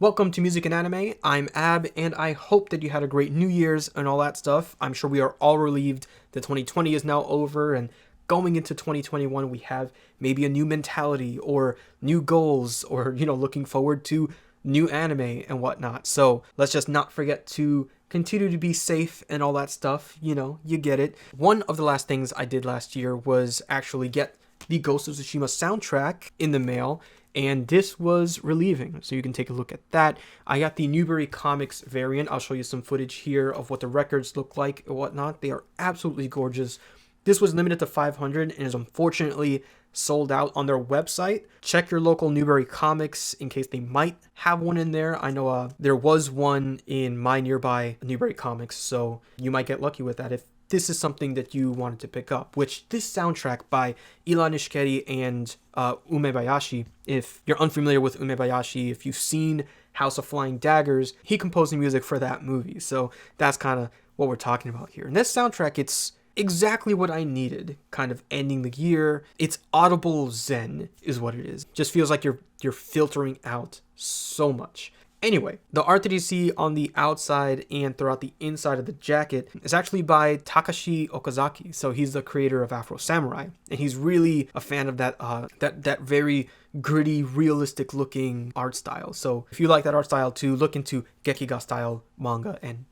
Welcome to Music and Anime. I'm Ab, and I hope that you had a great New Year's and all that stuff. I'm sure we are all relieved that 2020 is now over, and going into 2021, we have maybe a new mentality or new goals or, looking forward to new anime and whatnot. So let's just not forget to continue to be safe and all that stuff. You get it. One of the last things I did last year was actually get the Ghost of Tsushima soundtrack in the mail, and this was relieving, so you can take a look at that. I got the Newbury Comics variant. I'll show you some footage here of what the records look like and whatnot. They are absolutely gorgeous. This was limited to 500 and is unfortunately sold out on their website. Check your local Newbury Comics in case they might have one in there. I know there was one in my nearby Newbury Comics, so you might get lucky with that if this is something that you wanted to pick up, which this soundtrack by Ilan Ishikeri and Umebayashi, if you're unfamiliar with Umebayashi, if you've seen House of Flying Daggers, he composed the music for that movie. So that's kind of what we're talking about here. And this soundtrack, it's exactly what I needed, kind of ending the year. It's audible zen is what it is. Just feels like you're filtering out so much. Anyway, the art that you see on the outside and throughout the inside of the jacket is actually by Takashi Okazaki. So he's the creator of Afro Samurai, and he's really a fan of that very gritty, realistic looking art style. So if you like that art style too, look into Gekiga style manga and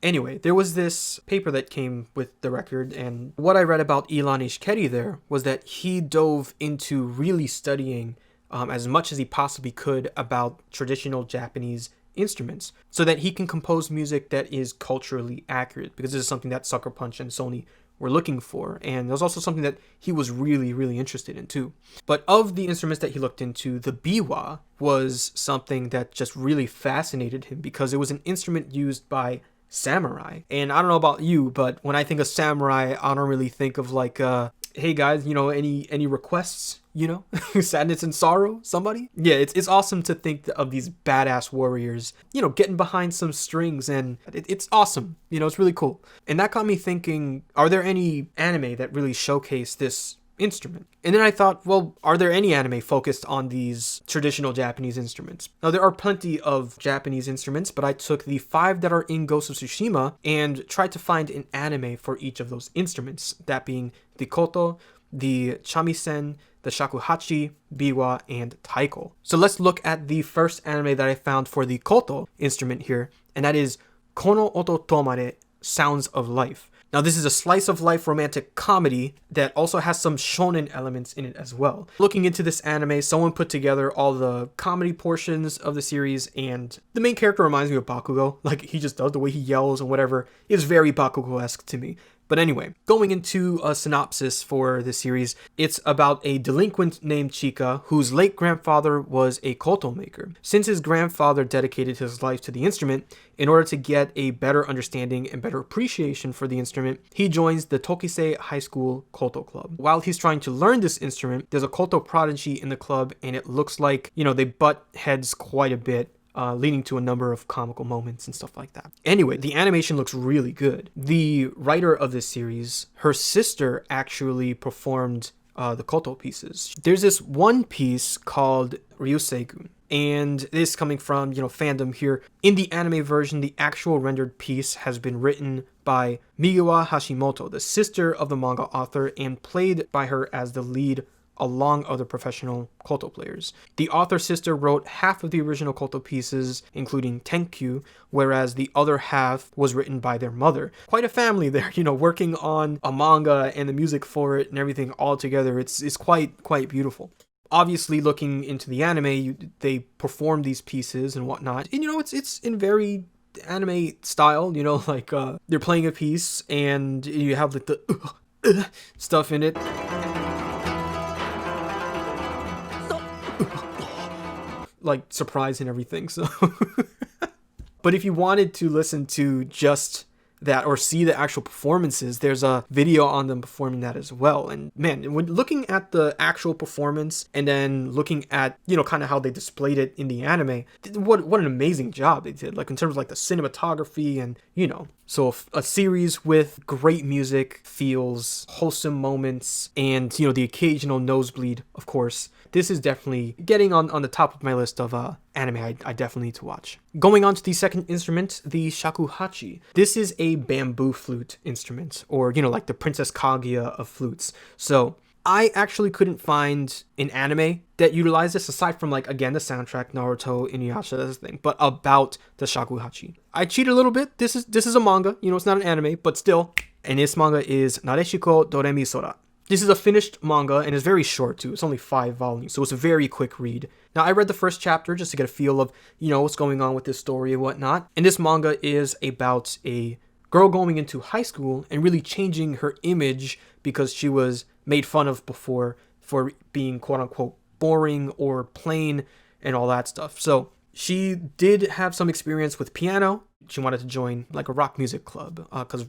Anyway, there was this paper that came with the record, and what I read about Ilan Ishikeri there was that he dove into really studying as much as he possibly could about traditional Japanese instruments so that he can compose music that is culturally accurate, because this is something that Sucker Punch and Sony were looking for, and it was also something that he was really, really interested in too. But of the instruments that he looked into, the biwa was something that just really fascinated him because it was an instrument used by samurai. And I don't know about you, but when I think of samurai, I don't really think of like, hey guys, any requests, sadness and sorrow, somebody? Yeah, it's awesome to think of these badass warriors, getting behind some strings, and it's awesome. It's really cool. And that got me thinking, are there any anime that really showcase this instrument? And then I thought, well, are there any anime focused on these traditional Japanese instruments? Now, there are plenty of Japanese instruments, but I took the 5 that are in Ghost of Tsushima and tried to find an anime for each of those instruments, that being the Koto, the Chamisen, the Shakuhachi, biwa, and Taiko. So let's look at the first anime that I found for the Koto instrument here, and that is Kono Oto Tomare, Sounds of Life. Now, this is a slice of life romantic comedy that also has some shonen elements in it as well. Looking into this anime, someone put together all the comedy portions of the series, and the main character reminds me of Bakugo. Like, he just does the way he yells and whatever. It's very Bakugo-esque to me. But anyway, going into a synopsis for the series, it's about a delinquent named Chika whose late grandfather was a koto maker. Since his grandfather dedicated his life to the instrument, in order to get a better understanding and better appreciation for the instrument, he joins the Tokisei High School Koto Club. While he's trying to learn this instrument, there's a koto prodigy in the club, and it looks like, they butt heads quite a bit, leading to a number of comical moments and stuff like that. Anyway, the animation looks really good. The writer of this series, her sister actually performed the koto pieces. There's this one piece called Ryuseigun, and this coming from, fandom here. In the anime version, the actual rendered piece has been written by Migawa Hashimoto, the sister of the manga author, and played by her as the lead along other professional koto players. The author's sister wrote half of the original koto pieces, including Tenkyu, whereas the other half was written by their mother. Quite a family there, working on a manga and the music for it and everything all together. It's quite beautiful. Obviously, looking into the anime, they perform these pieces and whatnot. And, it's in very anime style, like they're playing a piece and you have like the stuff in it. Like surprise and everything. So but if you wanted to listen to just that or see the actual performances, there's a video on them performing that as well. And man, when looking at the actual performance and then looking at, kind of how they displayed it in the anime, what an amazing job they did, like in terms of like the cinematography and, so a series with great music, feels, wholesome moments, and, the occasional nosebleed, of course. This is definitely getting on the top of my list of anime I definitely need to watch. Going on to the second instrument, the shakuhachi. This is a bamboo flute instrument, or, like the Princess Kaguya of flutes. So I actually couldn't find an anime that utilized this, aside from, again, the soundtrack, Naruto, Inuyasha, that's the thing, but about the shakuhachi. I cheated a little bit. This is a manga, it's not an anime, but still. And this manga is Nareshiko Doremi Sora. This is a finished manga, and it's very short too. It's only 5 volumes, so it's a very quick read. Now, I read the first chapter just to get a feel of, what's going on with this story and whatnot. And this manga is about a girl going into high school and really changing her image because she was made fun of before for being quote-unquote boring or plain and all that stuff. So she did have some experience with piano. She wanted to join a rock music club because,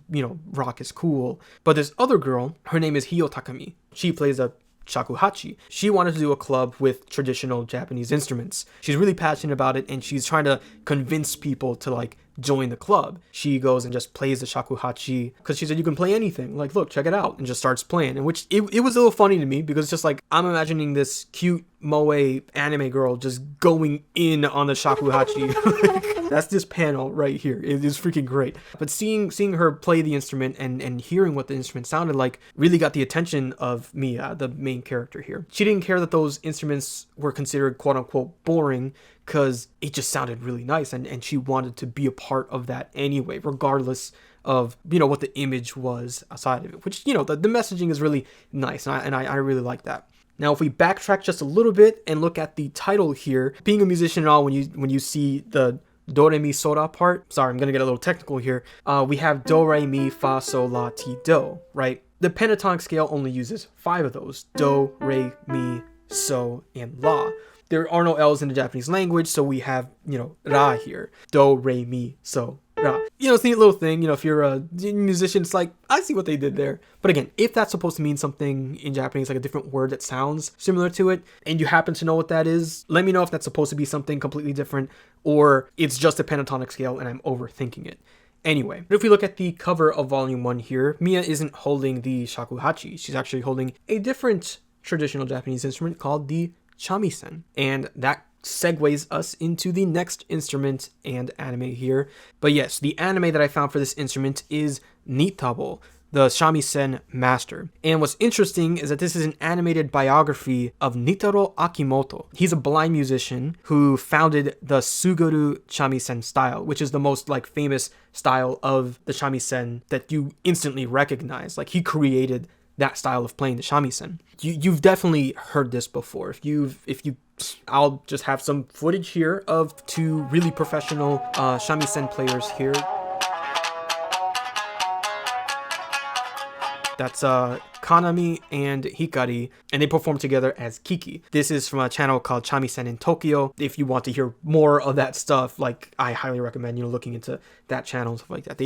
rock is cool. But this other girl, her name is Hio Takami. She plays a shakuhachi. She wanted to do a club with traditional Japanese instruments. She's really passionate about it, and she's trying to convince people to join the club. She goes and just plays the shakuhachi because she said you can play anything. Look, check it out, and just starts playing. And which it was a little funny to me because it's just I'm imagining this cute moe anime girl just going in on the shakuhachi. That's this panel right here. It is freaking great. But seeing her play the instrument and hearing what the instrument sounded like really got the attention of Mia, the main character here. She didn't care that those instruments were considered quote unquote boring because it just sounded really nice, and she wanted to be a part of that anyway, regardless of what the image was aside of it, which the messaging is really nice, and I really like that. Now, if we backtrack just a little bit and look at the title here, being a musician and all, when you see the do re mi sora part, sorry, I'm gonna get a little technical here, we have do re mi fa sol la ti do, right? The pentatonic scale only uses 5 of those: do, re, mi, so, and la. There are no L's in the Japanese language, so we have, ra here. Do, re, mi, so, ra. It's a neat little thing. If you're a musician, it's I see what they did there. But again, if that's supposed to mean something in Japanese, a different word that sounds similar to it, and you happen to know what that is, let me know if that's supposed to be something completely different, or it's just a pentatonic scale and I'm overthinking it. Anyway, if we look at the cover of Volume 1 here, Mia isn't holding the shakuhachi. She's actually holding a different traditional Japanese instrument called the Chamisen. And that segues us into the next instrument and anime here. But yes, the anime that I found for this instrument is Nitabo, the Chamisen master. And what's interesting is that this is an animated biography of Nitaro Akimoto. He's a blind musician who founded the Suguru Chamisen style, which is the most famous style of the Chamisen that you instantly recognize. He created that style of playing the shamisen. You've definitely heard this before. I'll just have some footage here of 2 really professional shamisen players here. That's Kanami and Hikari, and they perform together as Kiki. This is from a channel called Chamisen in Tokyo. If you want to hear more of that stuff, I highly recommend looking into that channel and stuff like that.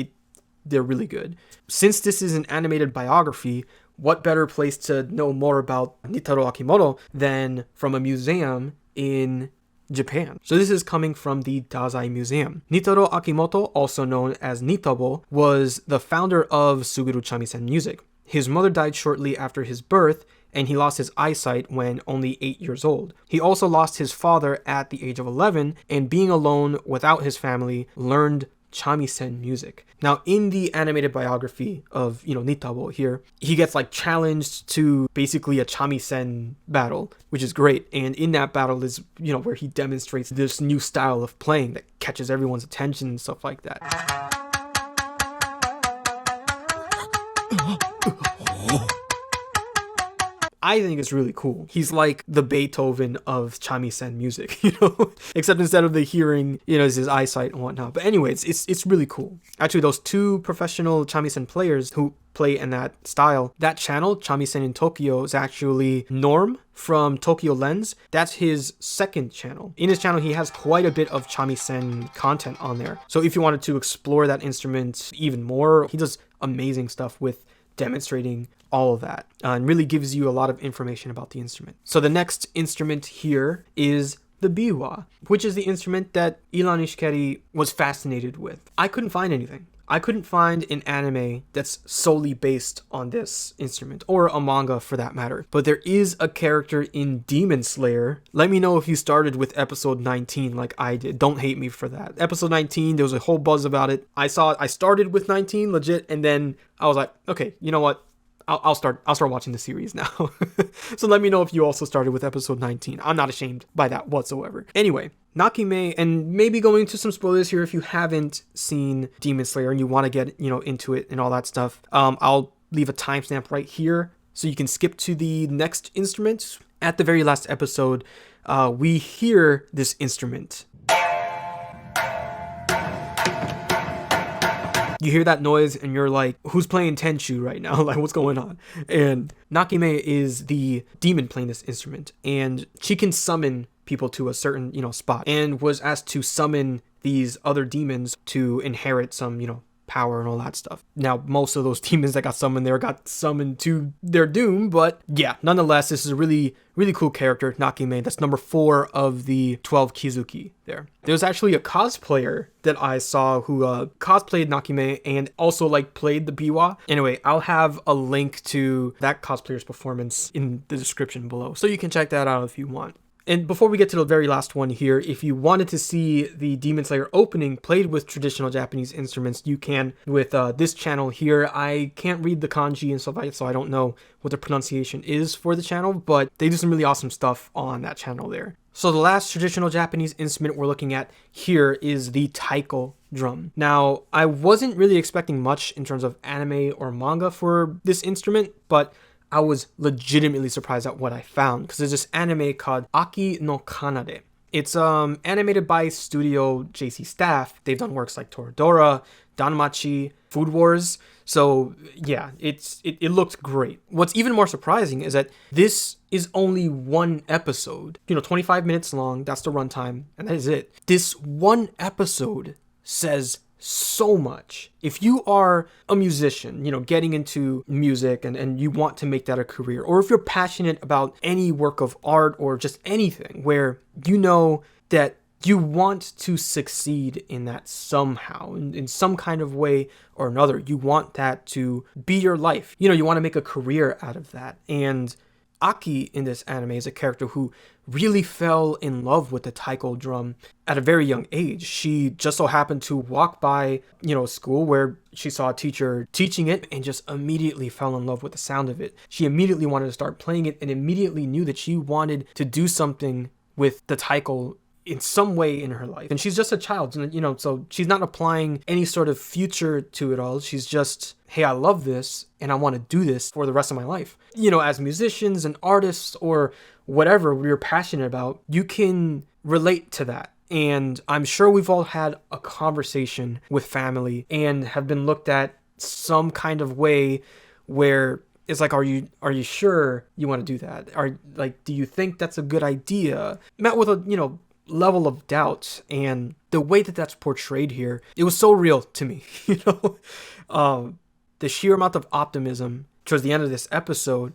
They're really good. Since this is an animated biography, what better place to know more about Nitaro Akimoto than from a museum in Japan? So this is coming from the Dazai Museum. Nitaro Akimoto, also known as Nitabo, was the founder of Suguru Chamisen music. His mother died shortly after his birth, and he lost his eyesight when only 8 years old. He also lost his father at the age of 11, and being alone without his family, learned Chamisen music. Now, in the animated biography of, Nitabo here, he gets challenged to basically a Chamisen battle, which is great. And in that battle is, where he demonstrates this new style of playing that catches everyone's attention and stuff like that. I think it's really cool. He's like the Beethoven of Chamisen music, except instead of the hearing, it's his eyesight and whatnot. But anyway, it's really cool. Actually, those 2 professional Chamisen players who play in that style, that channel, Chamisen in Tokyo, is actually Norm from Tokyo Lens. That's his second channel. In his channel, he has quite a bit of Chamisen content on there. So if you wanted to explore that instrument even more, he does amazing stuff with demonstrating all of that and really gives you a lot of information about the instrument. So the next instrument here is the biwa, which is the instrument that Ilan Ishikeri was fascinated with. I couldn't find anything. I couldn't find an anime that's solely based on this instrument, or a manga for that matter. But there is a character in Demon Slayer. Let me know if you started with episode 19 like I did. Don't hate me for that. Episode 19, there was a whole buzz about it. I started with 19 legit, and then I was like, okay, you know what? I'll start watching the series now. So let me know if you also started with episode 19. I'm not ashamed by that whatsoever. Anyway, Nakime, and maybe going into some spoilers here if you haven't seen Demon Slayer and you want to get, into it and all that stuff. I'll leave a timestamp right here so you can skip to the next instrument. At the very last episode, we hear this instrument. You hear that noise and you're like, who's playing Tenchu right now? Like, what's going on? And Nakime is the demon playing this instrument, and she can summon people to a certain, spot, and was asked to summon these other demons to inherit some, power and all that stuff. Now, most of those demons that got summoned there got summoned to their doom, but yeah, nonetheless, this is a really, really cool character, Nakime. That's number 4 of the 12 Kizuki there. There's actually a cosplayer that I saw who cosplayed Nakime and also played the biwa. Anyway, I'll have a link to that cosplayer's performance in the description below, so you can check that out if you want. And before we get to the very last one here, if you wanted to see the Demon Slayer opening played with traditional Japanese instruments, you can with this channel here. I can't read the kanji and stuff like that, so I don't know what the pronunciation is for the channel, but they do some really awesome stuff on that channel there. So the last traditional Japanese instrument we're looking at here is the Taiko Drum. Now, I wasn't really expecting much in terms of anime or manga for this instrument, but I was legitimately surprised at what I found, because there's this anime called Aki no Kanade. It's animated by Studio JC Staff. They've done works like Toradora, Danmachi, Food Wars. So yeah, it looked great. What's even more surprising is that this is only one episode, 25 minutes long. That's the runtime, and that is it. This one episode says so much. If you are a musician, getting into music and you want to make that a career, or if you're passionate about any work of art or just anything where that you want to succeed in that somehow, in some kind of way or another, you want that to be your life. You want to make a career out of that. And Aki in this anime is a character who really fell in love with the taiko drum at a very young age. She just so happened to walk by, a school where she saw a teacher teaching it and just immediately fell in love with the sound of it. She immediately wanted to start playing it and immediately knew that she wanted to do something with the taiko in some way in her life. And she's just a child, so she's not applying any sort of future to it all. She's just, hey, I love this and I want to do this for the rest of my life. As musicians and artists or whatever we're passionate about, you can relate to that. And I'm sure we've all had a conversation with family and have been looked at some kind of way where it's like, are you sure you want to do that? Do you think that's a good idea? Met with a, level of doubt, and the way that that's portrayed here, it was so real to me. The sheer amount of optimism towards the end of this episode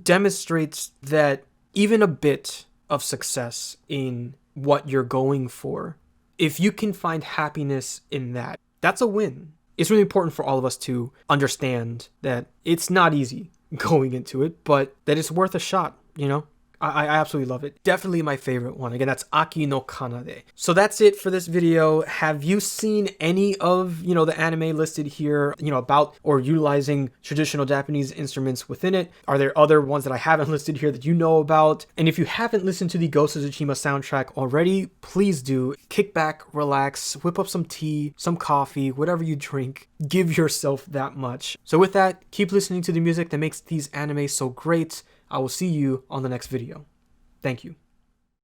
demonstrates that even a bit of success in what you're going for, if you can find happiness in that, that's a win. It's really important for all of us to understand that it's not easy going into it, but that it's worth a shot, I absolutely love it. Definitely my favorite one. Again, that's Aki no Kanade. So that's it for this video. Have you seen any of, the anime listed here, about or utilizing traditional Japanese instruments within it? Are there other ones that I haven't listed here that you know about? And if you haven't listened to the Ghost of Tsushima soundtrack already, please do. Kick back, relax, whip up some tea, some coffee, whatever you drink. Give yourself that much. So with that, keep listening to the music that makes these animes so great. I will see you on the next video. Thank you.